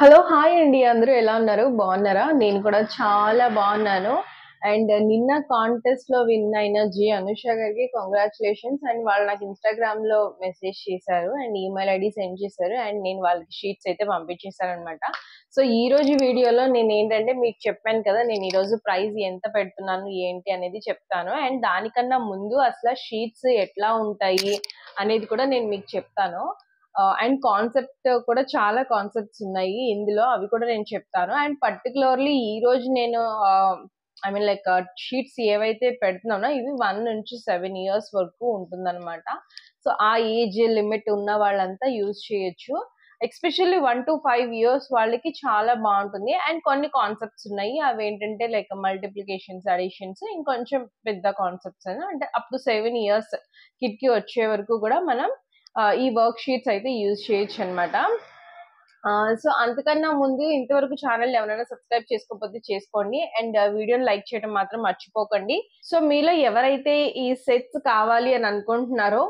Hello! Hi అండి. అందరూ ఎలా ఉన్నారు? బాగున్నారా? నేను కూడా చాలా బాగున్నాను. అండ్ నిన్న కాంటెస్ట్‌లో విన్ అయిన అనుష గారికి కంగ్రాచ్యులేషన్స్. అండ్ వాళ్ళు నాకు ఇన్‌స్టాగ్రామ్‌లో మెసేజ్ చేశారు. అండ్ ఈమెయిల్ ఐడీ సెండ్ చేశారు. అండ్ నేను వాళ్ళకి షీట్స్ అయితే పంపించేసాననమాట. సో, ఈరోజు వీడియోలో నేనేంటంటే మీకు చెప్పాను కదా! నేను ఈరోజు ప్రైజ్ ఎంత పెడుతున్నాను, ఏంటి అనేది చెప్తాను. అండ్ దానికన్నా ముందు అసల షీట్స్ ఎట్లా ఉంటాయి అనేది కూడా నేను మీకు చెప్తాను. అండ్ కాన్సెప్ట్ కూడా చాలా కాన్సెప్ట్స్ ఉన్నాయి ఇందులో. అవి కూడా నేను చెప్తాను. అండ్ పర్టిక్యులర్‌లీ ఈరోజు నేను ఐ మీన్ లైక్ షీట్స్ ఏవైతే పెడుతున్నానో ఇవి 1-7 ఇయర్స్ వరకు ఉంటుందన్నమాట. సో, ఆ ఏజ్ లిమిట్ ఉన్న వాళ్ళంతా యూజ్ చేయొచ్చు. ఎస్పెషల్లీ 1-5 ఇయర్స్ వాళ్ళకి చాలా బాగుంటుంది. అండ్ కొన్ని కాన్సెప్ట్స్ ఉన్నాయి. అవేంటంటే లైక్ మల్టిప్లికేషన్స్, అడిషన్స్ ఇంకొంచెం పెద్ద కాన్సెప్ట్స్ అంటే అప్ టు 7 ఇయర్స్ కిడ్‌కి వచ్చే వరకు కూడా మనం ఈ వర్క్ షీట్స్ అయితే యూజ్ చేయొచ్చు అనమాట. సో, అంతకన్నా ముందు ఇంతవరకు ఛానల్ ఎవరైనా సబ్స్క్రైబ్ చేసుకోకపోతే చేసుకోండి. అండ్ వీడియోని లైక్ చేయడం మాత్రం మర్చిపోకండి. సో, మీలో ఎవరైతే ఈ సెట్స్ కావాలి అని అనుకుంటున్నారో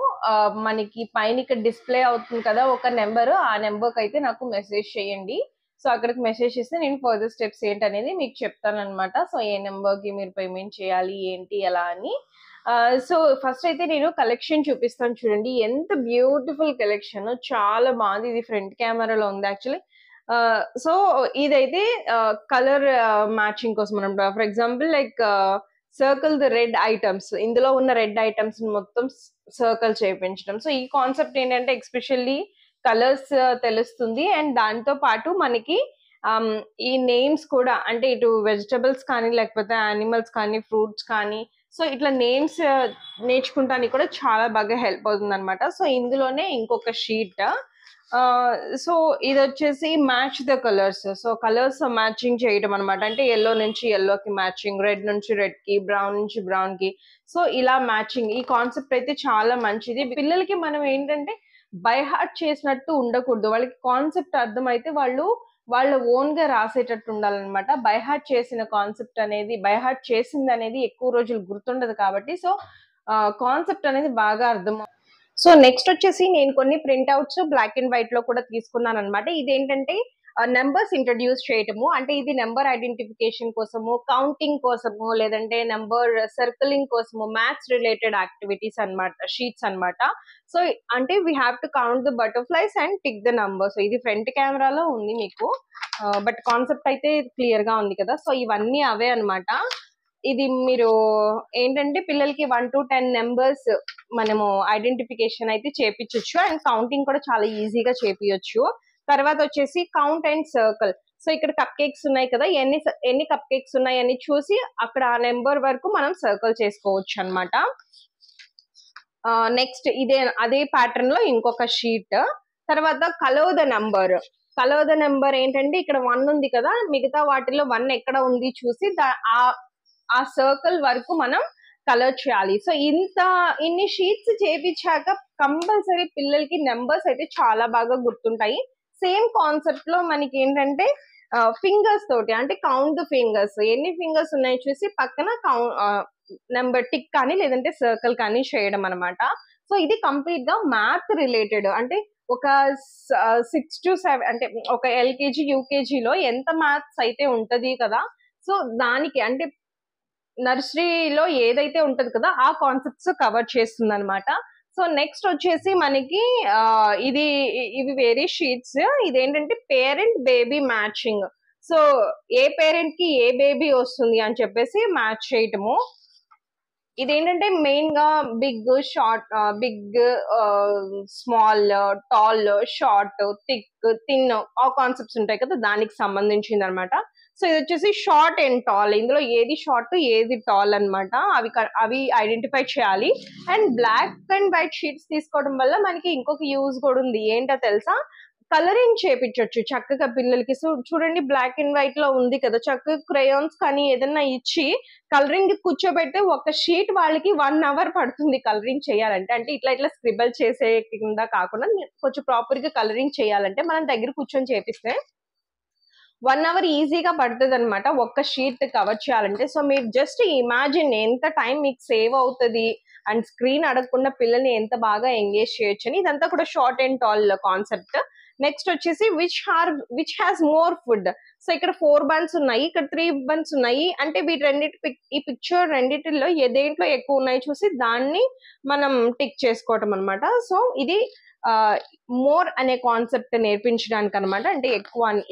మనకి పైన ఇక్కడ డిస్ప్లే అవుతుంది కదా ఒక నెంబర్, ఆ నెంబర్కి అయితే నాకు మెసేజ్ చేయండి. సో, అక్కడికి మెసేజ్ చేస్తే నేను ఫర్దర్ స్టెప్స్ ఏంటనేది మీకు చెప్తానన్నమాట. సో, ఏ నెంబర్కి మీరు పేమెంట్ చేయాలి, ఏంటి, ఎలా అని. సో, ఫస్ట్ అయితే నేను కలెక్షన్ చూపిస్తాను చూడండి. ఎంత బ్యూటిఫుల్ కలెక్షన్, చాలా బాగుంది. ఇది ఫ్రంట్ కెమెరాలో ఉంది యాక్చువల్లీ. సో, ఇదైతే కలర్ మ్యాచింగ్ కోసం అనమాట. For example like circle the red items, ఇందులో ఉన్న రెడ్ ఐటమ్స్ మొత్తం సర్కిల్ చేయించడం. సో, ఈ కాన్సెప్ట్ ఏంటంటే ఎస్పెషల్లీ కలర్స్ తెలుస్తుంది. అండ్ దాంతో పాటు మనకి ఈ నేమ్స్ కూడా, అంటే ఇటు వెజిటబుల్స్ కానీ లేకపోతే యానిమల్స్ కానీ ఫ్రూట్స్ కానీ, సో ఇట్లా నేమ్స్ నేర్చుకుంటానికి కూడా చాలా బాగా హెల్ప్ అవుతుంది అనమాట. సో, ఇందులోనే ఇంకొక షీట్. సో, ఇది వచ్చేసి match the colours. So, colours matching చేయడం అనమాట. అంటే ఎల్లో నుంచి ఎల్లోకి మ్యాచింగ్, రెడ్ నుంచి రెడ్ కి, బ్రౌన్ నుంచి బ్రౌన్ కి. సో, ఇలా మ్యాచింగ్. ఈ కాన్సెప్ట్ అయితే చాలా మంచిది. పిల్లలకి మనం ఏంటంటే బై హార్ట్ చేసినట్టు ఉండకూడదు. వాళ్ళకి కాన్సెప్ట్ అర్థమైతే వాళ్ళు వాళ్ళ ఓన్ గా రాసేటట్టు ఉండాలన్నమాట. బై హార్ట్ చేసిన కాన్సెప్ట్ అనేది, బై హార్ట్ చేసింది అనేది ఎక్కువ రోజులు గుర్తుండదు కాబట్టి, సో కాన్సెప్ట్ అనేది బాగా అర్థం. సో, నెక్స్ట్ వచ్చేసి నేను కొన్ని ప్రింట్అవుట్స్ బ్లాక్ అండ్ వైట్ లో కూడా తీసుకున్నాను అనమాట. ఇదేంటంటే నెంబర్స్ ఇంట్రడ్యూస్ చేయటము, అంటే ఇది నెంబర్ ఐడెంటిఫికేషన్ కోసము, కౌంటింగ్ కోసము, లేదంటే నెంబర్ సర్కిలింగ్ కోసము, మ్యాథ్స్ రిలేటెడ్ యాక్టివిటీస్ అన్నమాట, షీట్స్ అన్నమాట. సో, అంటే we have to count the butterflies and tick the number. So, ఇది ఫ్రంట్ కెమెరాలో ఉంది మీకు, బట్ కాన్సెప్ట్ అయితే క్లియర్ గా ఉంది కదా. సో, ఇవన్నీ అవే అన్నమాట. ఇది మీరు ఏంటంటే పిల్లలకి 1 to 10 నెంబర్స్ మనము ఐడెంటిఫికేషన్ అయితే చేపించొచ్చు. అండ్ కౌంటింగ్ కూడా చాలా ఈజీగా చేపియొచ్చు. తర్వాత వచ్చేసి కౌంట్ అండ్ సర్కిల్. సో, ఇక్కడ కప్ కేక్స్ ఉన్నాయి కదా, ఎన్ని కప్ కేక్స్ ఉన్నాయని చూసి అక్కడ ఆ నెంబర్ వరకు మనం సర్కిల్ చేసుకోవచ్చు అనమాట. నెక్స్ట్ అదే ప్యాటర్న్ లో ఇంకొక షీట్. తర్వాత colour the number. Colour the number ఏంటంటే ఇక్కడ 1 ఉంది కదా, మిగతా వాటిలో 1 ఎక్కడ ఉంది చూసి ఆ సర్కిల్ వరకు మనం కలర్ చేయాలి. సో, ఇన్ని షీట్స్ చేపించాక కంపల్సరీ పిల్లలకి నెంబర్స్ అయితే చాలా బాగా గుర్తుంటాయి. సేమ్ కాన్సెప్ట్ లో మనకి ఏంటంటే ఫింగర్స్ తోటి, అంటే కౌంట్ ద ఫింగర్స్, ఎన్ని ఫింగర్స్ ఉన్నాయో చూసి పక్కన నెంబర్ టిక్ కానీ లేదంటే సర్కిల్ కానీ చేయడం అనమాట. సో, ఇది కంప్లీట్ గా మ్యాథ్ రిలేటెడ్. అంటే ఒక 6 to 7, అంటే ఒక ఎల్కేజీ యూకేజీలో ఎంత మ్యాథ్స్ అయితే ఉంటది కదా, సో దానికి అంటే నర్సరీలో ఏదైతే ఉంటది కదా ఆ కాన్సెప్ట్స్ కవర్ చేస్తుంది అనమాట. సో, నెక్స్ట్ వచ్చేసి మనకి ఇవి వేరే షీట్స్. ఇదేంటంటే పేరెంట్ బేబీ మ్యాచింగ్. సో, ఏ పేరెంట్ కి ఏ బేబీ వస్తుంది అని చెప్పేసి మ్యాచ్ చేయటము. ఇదేంటంటే మెయిన్ గా big, short, big, small, tall, short, thick, thin, ఆ కాన్సెప్ట్స్ ఉంటాయి కదా, దానికి సంబంధించింది అనమాట. సో, ఇది వచ్చేసి షార్ట్ అండ్ టాల్. ఇందులో ఏది షార్ట్ ఏది టాల్ అనమాట, అవి ఐడెంటిఫై చేయాలి. And black and white sheets తీసుకోవడం వల్ల మనకి ఇంకొక యూజ్ కూడా ఉంది. ఏంటో తెలుసా? కలరింగ్ చేపించొచ్చు చక్కగా పిల్లలకి. సో, చూడండి బ్లాక్ అండ్ వైట్ లో ఉంది కదా, చక్కగా క్రేయాన్స్ కానీ ఏదన్నా ఇచ్చి కలరింగ్ కూర్చోబెడితే ఒక షీట్ వాళ్ళకి 1 అవర్ పడుతుంది కలరింగ్ చేయాలంటే. అంటే ఇట్లా స్క్రిబల్ చేసే కింద కాకుండా కొంచెం ప్రాపర్ గా కలరింగ్ చేయాలంటే మనం దగ్గర కూర్చొని చేపిస్తే 1 అవర్ ఈజీగా పడుతుంది అనమాట ఒక్క షీట్ కవర్ చేయాలంటే. సో, మీరు జస్ట్ ఇమాజిన్ ఎంత టైం మీకు సేవ్ అవుతుంది అండ్ స్క్రీన్ అడగకుండా పిల్లల్ని ఎంత బాగా ఎంగేజ్ చేయొచ్చు అని. ఇదంతా కూడా short and tall concept. Next వచ్చేసి which has more food. So ఇక్కడ 4 buns ఉన్నాయి, ఇక్కడ 3 buns ఉన్నాయి. అంటే ఈ పిక్చర్ రెండిటిలో దేంట్లో ఎక్కువ ఉన్నాయి చూసి దాన్ని మనం టిక్ చేసుకోవటం అనమాట. సో ఇది మోర్ అనే కాన్సెప్ట్ నేర్పించడానికి అనమాట, అంటే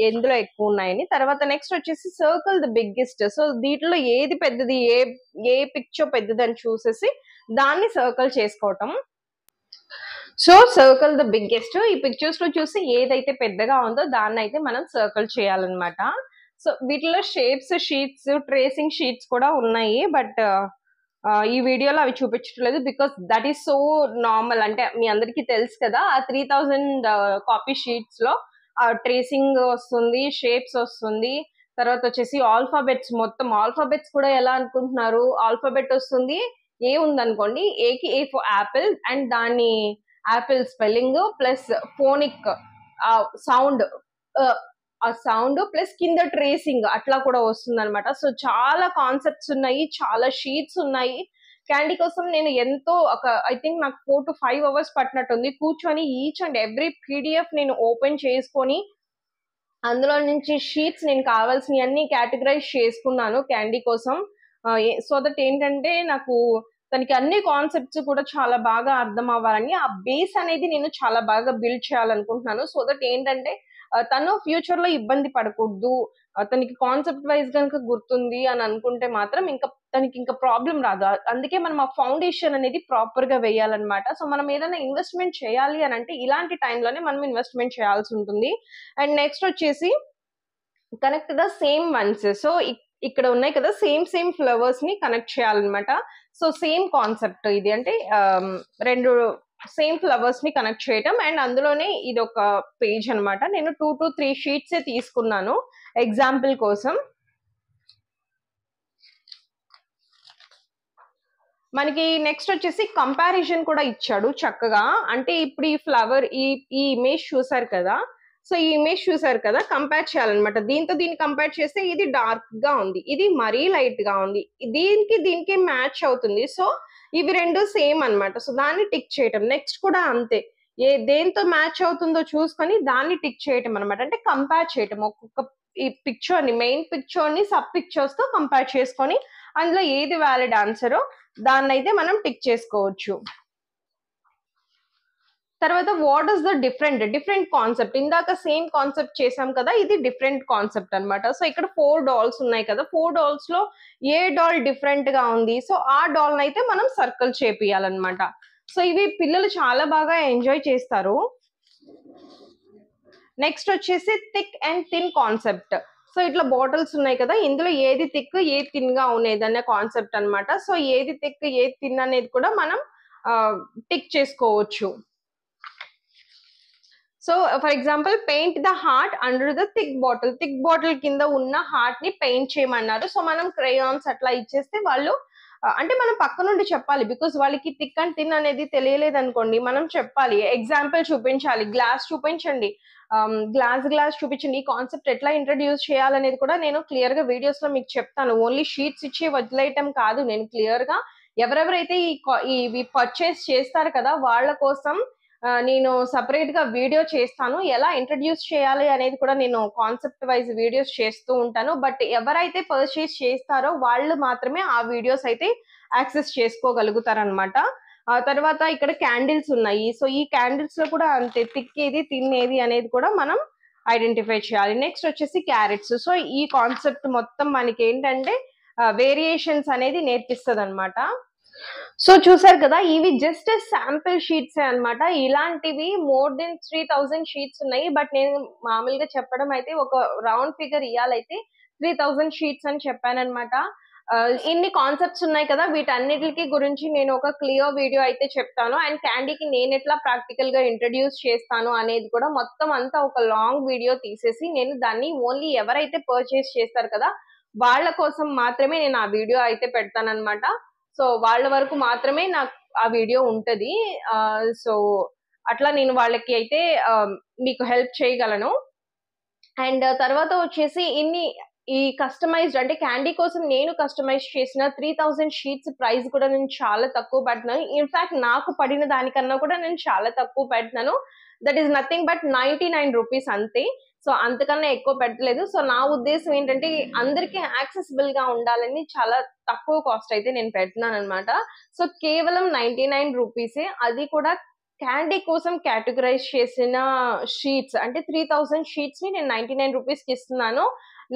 ఎందులో ఎక్కువ ఉన్నాయని. తర్వాత నెక్స్ట్ వచ్చేసి సర్కిల్ ద బిగ్గెస్ట్. సో దీంట్లో ఏది పెద్దది, ఏ పిక్చర్ పెద్దది అని చూసేసి దాన్ని సర్కిల్ చేసుకోవటం. సో సర్కిల్ ద బిగ్గెస్ట్, ఈ పిక్చర్స్ లో చూసి ఏదైతే పెద్దగా ఉందో దాన్ని అయితే మనం సర్కిల్ చేయాలన్నమాట. సో వీటిలో షేప్స్ షీట్స్, ట్రేసింగ్ షీట్స్ కూడా ఉన్నాయి, బట్ ఈ వీడియోలో అవి చూపించట్లేదు because that is so normal. అంటే మీ అందరికీ తెలుసు కదా, ఆ 3000 కాపీ షీట్స్ లో ట్రేసింగ్ వస్తుంది, షేప్స్ వస్తుంది, తర్వాత వచ్చేసి ఆల్ఫాబెట్స్, మొత్తం ఆల్ఫాబెట్స్ కూడా ఎలా అనుకుంటున్నారు, ఆల్ఫాబెట్ వస్తుంది, ఏ ఉందనుకోండి, ఏకి ఏ ఫర్ యాపిల్ అండ్ దాని Apple spelling plus phonic sound, ఆ సౌండ్ ప్లస్ కింద ట్రేసింగ్ అట్లా కూడా వస్తుంది అనమాట. సో చాలా కాన్సెప్ట్స్ ఉన్నాయి, చాలా షీట్స్ ఉన్నాయి. క్యాండీ కోసం నేను ఎంతో ఐ థింక్ నాకు 4 to 5 hours పట్టినట్టుంది కూర్చొని ఈచ్ అండ్ ఎవ్రీ పీడిఎఫ్ నేను ఓపెన్ చేసుకొని అందులో నుంచి షీట్స్ నేను కావాల్సినవి అన్ని కేటగరైజ్ చేసుకున్నాను క్యాండీ కోసం. సో దట్ ఏంటంటే నాకు తనకి అన్ని కాన్సెప్ట్స్ కూడా చాలా బాగా అర్థం అవ్వాలని, ఆ బేస్ అనేది నేను చాలా బాగా బిల్డ్ చేయాలనుకుంటున్నాను. సో దట్ ఏంటంటే తను ఫ్యూచర్ లో ఇబ్బంది పడకూడదు, తనకి కాన్సెప్ట్ వైజ్ కనుక గుర్తుంది అని అనుకుంటే మాత్రం తనకి ఇంకా ప్రాబ్లం రాదు. అందుకే మనం ఆ ఫౌండేషన్ అనేది ప్రాపర్ గా వేయాలన్నమాట. సో మనం ఏదైనా ఇన్వెస్ట్మెంట్ చేయాలి అని అంటే ఇలాంటి టైంలోనే మనం ఇన్వెస్ట్మెంట్ చేయాల్సి ఉంటుంది. అండ్ నెక్స్ట్ వచ్చేసి connect the same once. So ఇక్కడ ఉన్నాయి కదా సేమ్ ఫ్లవర్స్ ని కనెక్ట్ చేయాలన్నమాట. సో సేమ్ కాన్సెప్ట్ ఇది, అంటే 2 సేమ్ ఫ్లవర్స్ ని కనెక్ట్ చేయటం. అండ్ అందులోనే ఇది ఒక పేజ్ అనమాట. నేను 2 to 3 షీట్స్ తీసుకున్నాను ఎగ్జాంపుల్ కోసం. మనకి నెక్స్ట్ వచ్చేసి కంపారిజన్ కూడా ఇచ్చాడు చక్కగా. అంటే ఇప్పుడు ఈ ఫ్లవర్ ఈ ఇమేజ్ చూసారు కదా, సో ఈ ఇమేజ్ చూసారు కదా, కంపేర్ చేయాలన్నమాట. దీన్ని కంపేర్ చేస్తే ఇది డార్క్ గా ఉంది, ఇది మరీ లైట్ గా ఉంది, దీనికి మ్యాచ్ అవుతుంది. సో ఇవి 2 సేమ్ అన్నమాట. సో దాన్ని టిక్ చేయటం. నెక్స్ట్ కూడా అంతే, దేంతో మ్యాచ్ అవుతుందో చూసుకొని దాన్ని టిక్ చేయటం అనమాట. అంటే కంపేర్ చేయటం, ఒక్కొక్క ఈ పిక్చర్ ని, మెయిన్ పిక్చర్ ని సబ్ పిక్చర్స్ తో కంపేర్ చేసుకొని అందులో ఏది వ్యాలిడ్ ఆన్సరో దాన్ని అయితే మనం టిక్ చేసుకోవచ్చు. తర్వాత what is the different concept. ఇందాక సేమ్ కాన్సెప్ట్ చేసాం కదా, ఇది డిఫరెంట్ కాన్సెప్ట్ అనమాట. సో ఇక్కడ 4 డాల్స్ ఉన్నాయి కదా, 4 డాల్స్ లో ఏ డాల్ డిఫరెంట్ గా ఉంది, సో ఆ డాల్ అయితే మనం సర్కిల్ చేపియాలన్నమాట. సో ఇవి పిల్లలు చాలా బాగా ఎంజాయ్ చేస్తారు. నెక్స్ట్ వచ్చేసి thick and thin concept. So ఇట్లా బాటిల్స్ ఉన్నాయి కదా, ఇందులో ఏది థిక్ ఏది థిన్ గా ఉండేది అనే కాన్సెప్ట్ అనమాట. సో ఏది థిక్ ఏది థిన్ అనేది కూడా మనం టిక్ చేసుకోవచ్చు. So for example paint the heart under the thick bottle కింద ఉన్న హార్ట్ ని పెయింట్ చేయమన్నారు. సో మనం క్రేయాన్స్ అట్లా ఇచ్చేస్తే వాళ్ళు, అంటే మనం పక్క నుండి చెప్పాలి, బికాస్ వాళ్ళకి థిక్ అండ్ థిన్ అనేది తెలియలేదు అనుకోండి, మనం చెప్పాలి, ఎగ్జాంపుల్ చూపించాలి, గ్లాస్ చూపించండి, గ్లాస్ చూపించండి. ఈ కాన్సెప్ట్ ఎట్లా ఇంట్రడ్యూస్ చేయాలనేది కూడా నేను క్లియర్ గా వీడియోస్ లో మీకు చెప్తాను. ఓన్లీ షీట్స్ ఇచ్చి వదిలేయటం కాదు, నేను క్లియర్ గా ఎవరెవరైతే ఇవి పర్చేస్ చేస్తారు కదా వాళ్ళ కోసం నేను సపరేట్ గా వీడియో చేస్తాను. ఎలా ఇంట్రడ్యూస్ చేయాలి అనేది కూడా నేను కాన్సెప్ట్ వైజ్ వీడియోస్ చేస్తూ ఉంటాను. బట్ ఎవరైతే పర్చేస్ చేస్తారో వాళ్ళు మాత్రమే ఆ వీడియోస్ అయితే యాక్సెస్ చేసుకోగలుగుతారనమాట. ఆ తర్వాత ఇక్కడ క్యాండిల్స్ ఉన్నాయి. సో ఈ క్యాండిల్స్ లో కూడా అంతే, థిక్ ఏది థిన్ ఏది అనేది కూడా మనం ఐడెంటిఫై చేయాలి. నెక్స్ట్ వచ్చేసి క్యారెట్స్. సో ఈ కాన్సెప్ట్ మొత్తం మనకి ఏంటంటే వేరియేషన్స్ అనేది నేర్పిస్తుంది అనమాట. సో చూసారు కదా, ఇవి జస్ట్ శాంపిల్ షీట్స్ అన్నమాట. ఇలాంటివి మోర్ దెన్ 3000 షీట్స్ ఉన్నాయి. బట్ నేను మామూలుగా చెప్పడం అయితే ఒక రౌండ్ ఫిగర్ ఇవ్వాలైతే 3000 షీట్స్ అని చెప్పాను అనమాట. ఇన్ని కాన్సెప్ట్స్ ఉన్నాయి కదా, వీటన్నిటికి గురించి నేను ఒక క్లియర్ వీడియో అయితే చెప్తాను. అండ్ క్యాండీకి నేను ఎట్లా ప్రాక్టికల్ గా ఇంట్రడ్యూస్ చేస్తాను అనేది కూడా మొత్తం అంతా ఒక లాంగ్ వీడియో తీసేసి నేను దాన్ని ఓన్లీ ఎవరైతే పర్చేస్ చేస్తారు కదా వాళ్ళ కోసం మాత్రమే నేను ఆ వీడియో అయితే పెడతాను అనమాట. సో వాళ్ళ వరకు మాత్రమే నాకు ఆ వీడియో ఉంటది. సో అట్లా నేను వాళ్ళకి అయితే మీకు హెల్ప్ చేయగలను. అండ్ తర్వాత వచ్చేసి ఈ కస్టమైజ్డ్, అంటే క్యాండీ కోసం నేను కస్టమైజ్ చేసిన 3000 షీట్స్ ప్రైస్ కూడా నేను చాలా తక్కువ పెట్టినాను. ఇన్ఫాక్ట్ నాకు పడిన దానికన్నా కూడా నేను చాలా తక్కువ పెట్టినాను. That is nothing but 99 rupees అంతే. సో అంతకన్నా ఎక్కువ పెట్టలేదు. సో నా ఉద్దేశం ఏంటంటే అందరికీ యాక్సెసిబుల్ గా ఉండాలని చాలా తక్కువ కాస్ట్ అయితే నేను పెడుతున్నాను అనమాట. సో కేవలం 99 రూపీసే, అది కూడా క్యాండీ కోసం కేటగరైజ్ చేసిన షీట్స్, అంటే 3000 షీట్స్ ని నేను 99 రూపీస్ కి ఇస్తున్నాను.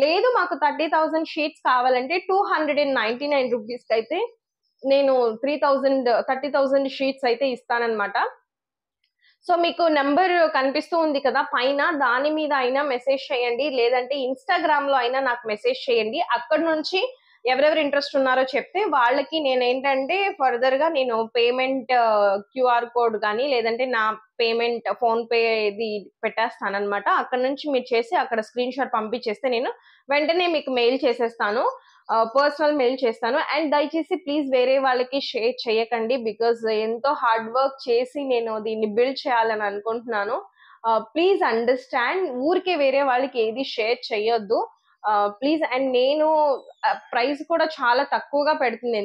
లేదు మాకు 30,000 షీట్స్ కావాలంటే 299 రూపీస్ కి అయితే నేను 30,000 షీట్స్ అయితే ఇస్తానన్నమాట. సో మీకు నెంబర్ కనిపిస్తూ ఉంది కదా పైన, దాని మీద అయినా మెసేజ్ చేయండి, లేదంటే ఇన్స్టాగ్రామ్ లో అయినా నాకు మెసేజ్ చేయండి. అక్కడ నుంచి ఎవరెవరు ఇంట్రెస్ట్ ఉన్నారో చెప్తే వాళ్ళకి నేను ఏంటంటే ఫర్దర్ గా నేను పేమెంట్ క్యూఆర్ కోడ్ కానీ లేదంటే నా పేమెంట్ ఫోన్ పే ఇది పెట్టేస్తానన్నమాట. అక్కడ నుంచి మీరు చేసి అక్కడ స్క్రీన్ షాట్ పంపించేస్తే నేను వెంటనే మీకు మెయిల్ చేసేస్తాను, పర్సనల్ మెయిల్ చేస్తాను. అండ్ దయచేసి ప్లీజ్ వేరే వాళ్ళకి షేర్ చేయకండి, బికాజ్ ఎంతో హార్డ్ వర్క్ చేసి నేను దీన్ని బిల్డ్ చేయాలని అనుకుంటున్నాను. ప్లీజ్ అండర్స్టాండ్, ఊరికే వేరే వాళ్ళకి ఏది షేర్ చేయొద్దు ప్లీజ్. అండ్ నేను ప్రైస్ కూడా చాలా తక్కువగా పెడుతుంది,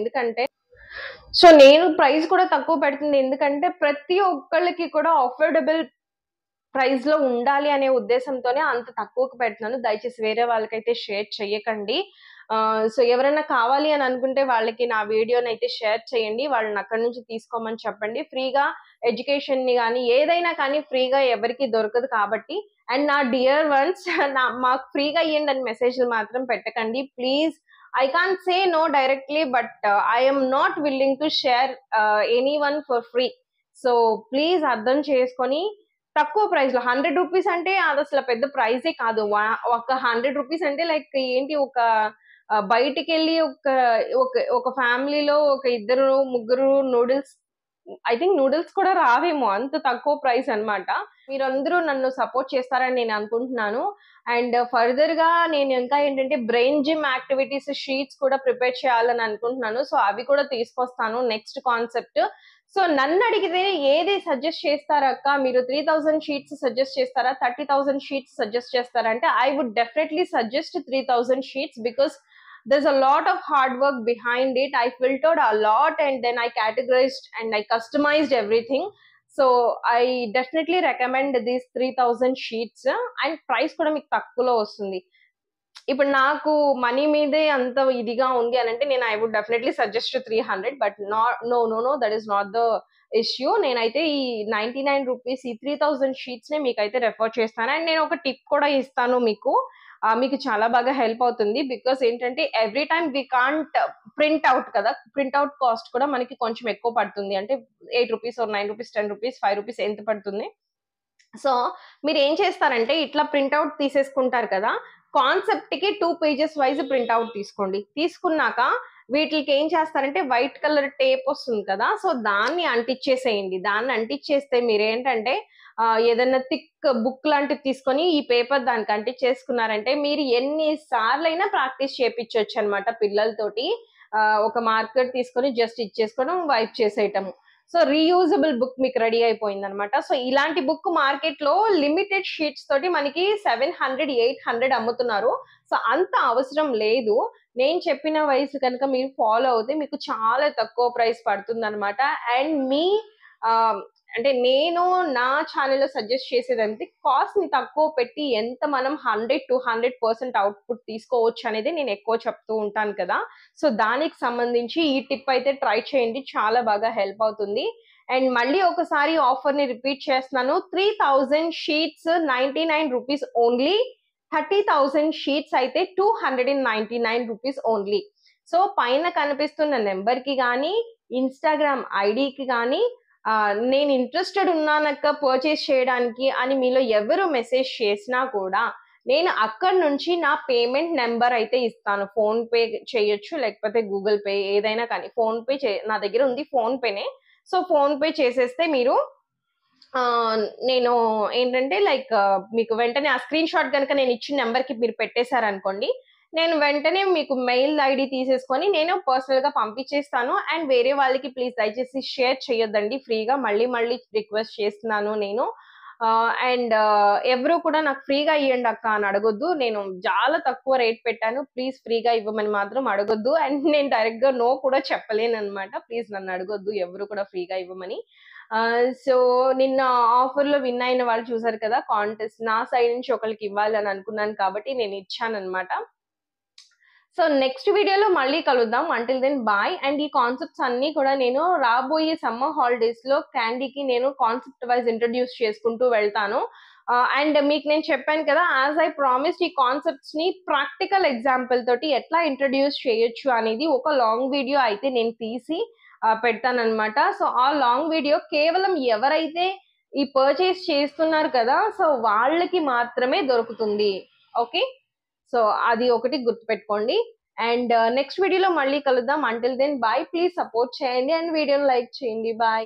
ఎందుకంటే ప్రతి ఒక్కళ్ళకి కూడా అఫోర్డబుల్ ప్రైస్ లో ఉండాలి అనే ఉద్దేశంతోనే అంత తక్కువకు పెడుతున్నాను. దయచేసి వేరే వాళ్ళకైతే షేర్ చేయకండి. సో ఎవరైనా కావాలి అని అనుకుంటే వాళ్ళకి నా వీడియోని అయితే షేర్ చేయండి, వాళ్ళని అక్కడి నుంచి తీసుకోమని చెప్పండి. ఫ్రీగా ఎడ్యుకేషన్ ని కానీ ఏదైనా కానీ ఫ్రీగా ఎవరికి దొరకదు కాబట్టి. అండ్ నా డియర్ వన్స్ మాకు ఫ్రీగా ఇవ్వండి అని మెసేజ్లు మాత్రం పెట్టకండి please. I can't say no directly, but I am not willing to share anyone for free. So please అర్థం చేసుకొని తక్కువ ప్రైస్ లో 100 రూపీస్ అంటే అది అసలు పెద్ద ప్రైజే కాదు. ఒక 100 రూపీస్ అంటే లైక్ ఏంటి, ఒక బయటికి వెళ్ళి ఒక ఫ్యామిలీలో ఒక ఇద్దరు ముగ్గురు నూడిల్స్, ఐ థింక్ నూడిల్స్ కూడా రావేమో, అంత తక్కువ ప్రైస్ అన్నమాట. మీరందరూ నన్ను సపోర్ట్ చేస్తారని నేను అనుకుంటున్నాను. అండ్ ఫర్దర్ గా నేను ఇంకా ఏంటంటే బ్రెయిన్ జిమ్ యాక్టివిటీస్ షీట్స్ కూడా ప్రిపేర్ చేయాలని అనుకుంటున్నాను. సో అవి కూడా తీసుకొస్తాను నెక్స్ట్ కాన్సెప్ట్. సో నన్ను అడిగితే ఏది సజెస్ట్ చేస్తారా అక్క, మీరు 3000 షీట్స్ సజెస్ట్ చేస్తారా, 30,000 షీట్స్ సజెస్ట్ చేస్తారా అంటే I would definitely suggest 3000 sheets, because there's a lot of hard work behind it. I filtered a lot and then I categorized and I customized everything. So I definitely recommend these 3000 sheets and price కూడా మీకు తక్కువలో వస్తుంది. ఇప్పుడు నాకు money మీదే అంత ఇదిగా ఉంది అని అంటే నేను I would definitely suggest 300, but no that is not the issue. నేనైతే ఈ 99 రూపీస్ ఈ 3000 షీట్స్ నే మీకైతే రెఫర్ చేస్తాను. అండ్ నేను ఒక టిప్ కూడా ఇస్తాను మీకు, మీకు చాలా బాగా హెల్ప్ అవుతుంది. బికాస్ ఏంటంటే every time we can't print out కదా, ప్రింట్ అవుట్ కాస్ట్ కూడా మనకి కొంచెం ఎక్కువ పడుతుంది. అంటే 8 రూపీస్ 9 రూపీస్ 10 రూపీస్ 5 రూపీస్ ఎంత పడుతుంది. సో మీరు ఏం చేస్తారంటే ఇట్లా ప్రింట్అవుట్ తీసేసుకుంటారు కదా, కాన్సెప్ట్ కి 2 pages వైజ్ ప్రింట్అవుట్ తీసుకోండి. తీసుకున్నాక వీటికి ఏం చేస్తారంటే వైట్ కలర్ టేప్ వస్తుంది కదా, సో దాన్ని అంటించేసేయండి. దాన్ని అంటించేస్తే మీరు ఏంటంటే ఏదైనా థిక్ బుక్ లాంటిది తీసుకొని ఈ పేపర్ దానికి అంటించేసుకున్నారంటే మీరు ఎన్ని సార్లు అయినా ప్రాక్టీస్ చేయించవచ్చు అనమాట పిల్లలతోటి. ఒక మార్కర్ తీసుకొని జస్ట్ ఇచ్చేసుకోవడం, వైప్ చేసేయటము. సో రీయూజబుల్ బుక్ మీకు రెడీ అయిపోయింది అనమాట. సో ఇలాంటి బుక్ మార్కెట్ లో లిమిటెడ్ షీట్స్ తోటి మనకి 700 800 అమ్ముతున్నారు. సో అంత అవసరం లేదు. నేను చెప్పిన వయసు కనుక మీరు ఫాలో అవుతే మీకు చాలా తక్కువ ప్రైస్ పడుతుంది అనమాట. అండ్ అంటే నేను నా ఛానల్లో సజెస్ట్ చేసేదంటే కాస్ట్ ని తక్కువ పెట్టి ఎంత మనం 100 to 100% అవుట్పుట్ తీసుకోవచ్చు అనేది నేను ఎక్కువ చెప్తూ ఉంటాను కదా. సో దానికి సంబంధించి ఈ టిప్ అయితే ట్రై చేయండి, చాలా బాగా హెల్ప్ అవుతుంది. అండ్ మళ్ళీ ఒకసారి ఆఫర్ ని రిపీట్ చేస్తున్నాను, 3000 షీట్స్ 99 రూపీస్ ఓన్లీ, 30,000 షీట్స్ అయితే 299 రూపీస్ ఓన్లీ. సో పైన కనిపిస్తున్న నెంబర్ కి కానీ ఇన్స్టాగ్రామ్ ఐడికి కానీ నేను ఇంట్రెస్టెడ్ ఉన్నానక్క పర్చేస్ చేయడానికి అని మీలో ఎవరు మెసేజ్ చేసినా కూడా నేను అక్కడి నుంచి నా పేమెంట్ నెంబర్ అయితే ఇస్తాను. ఫోన్ పే చేయొచ్చు, లేకపోతే గూగుల్ పే, ఏదైనా కానీ. ఫోన్ పే నా దగ్గర ఉంది, ఫోన్ పేనే. సో ఫోన్ పే చేసేస్తే మీరు నేను ఏంటంటే లైక్ మీకు వెంటనే ఆ స్క్రీన్ షాట్ కనుక నేను ఇచ్చిన నెంబర్ కి మీరు పెట్టేశారనుకోండి, నేను వెంటనే మీకు మెయిల్ ఐడి తీసేసుకొని నేను పర్సనల్ గా పంపించేస్తాను. అండ్ వేరే వాళ్ళకి ప్లీజ్ దయచేసి షేర్ చేయొద్దండి, ఫ్రీగా మళ్ళీ మళ్ళీ రిక్వెస్ట్ చేస్తున్నాను నేను. అండ్ ఎవరు కూడా నాకు ఫ్రీగా ఇవ్వండి అక్క అని అడగొద్దు, నేను చాలా తక్కువ రేట్ పెట్టాను, ప్లీజ్ ఫ్రీగా ఇవ్వమని మాత్రం అడగొద్దు. అండ్ నేను డైరెక్ట్ గా నో కూడా చెప్పలేను అనమాట, ప్లీజ్ నన్ను అడగొద్దు ఎవరు కూడా ఫ్రీగా ఇవ్వమని. సో నిన్న ఆఫర్లో విన్ అయిన వాళ్ళు చూసారు కదా, కాంటెస్ట్ నా సైడ్ నుంచి ఒకరికి ఇవ్వాలని అనుకున్నాను కాబట్టి నేను ఇచ్చాను అనమాట. సో నెక్స్ట్ వీడియోలో మళ్ళీ కలుద్దాం. Until then bye. అండ్ ఈ కాన్సెప్ట్స్ అన్ని కూడా నేను రాబోయే సమ్మర్ హాలిడేస్ లో క్యాండీకి నేను కాన్సెప్ట్ వైజ్ ఇంట్రడ్యూస్ చేసుకుంటూ వెళ్తాను. అండ్ మీకు నేను చెప్పాను కదా, యాజ్ ఐ ప్రామిస్డ్ ఈ కాన్సెప్ట్స్ ని ప్రాక్టికల్ ఎగ్జాంపుల్ తోటి ఎట్లా ఇంట్రడ్యూస్ చేయొచ్చు అనేది ఒక లాంగ్ వీడియో అయితే నేను తీసి పెడతానన్నమాట. సో ఆ లాంగ్ వీడియో కేవలం ఎవరైతే ఈ పర్చేస్ చేస్తున్నారు కదా, సో వాళ్ళకి మాత్రమే దొరుకుతుంది. ఓకే, సో అది ఒకటి గుర్తుపెట్టుకోండి. అండ్ నెక్స్ట్ వీడియోలో మళ్ళీ కలుద్దాం. Until then bye. Please support చేయండి అండ్ వీడియోని లైక్ చేయండి. బాయ్.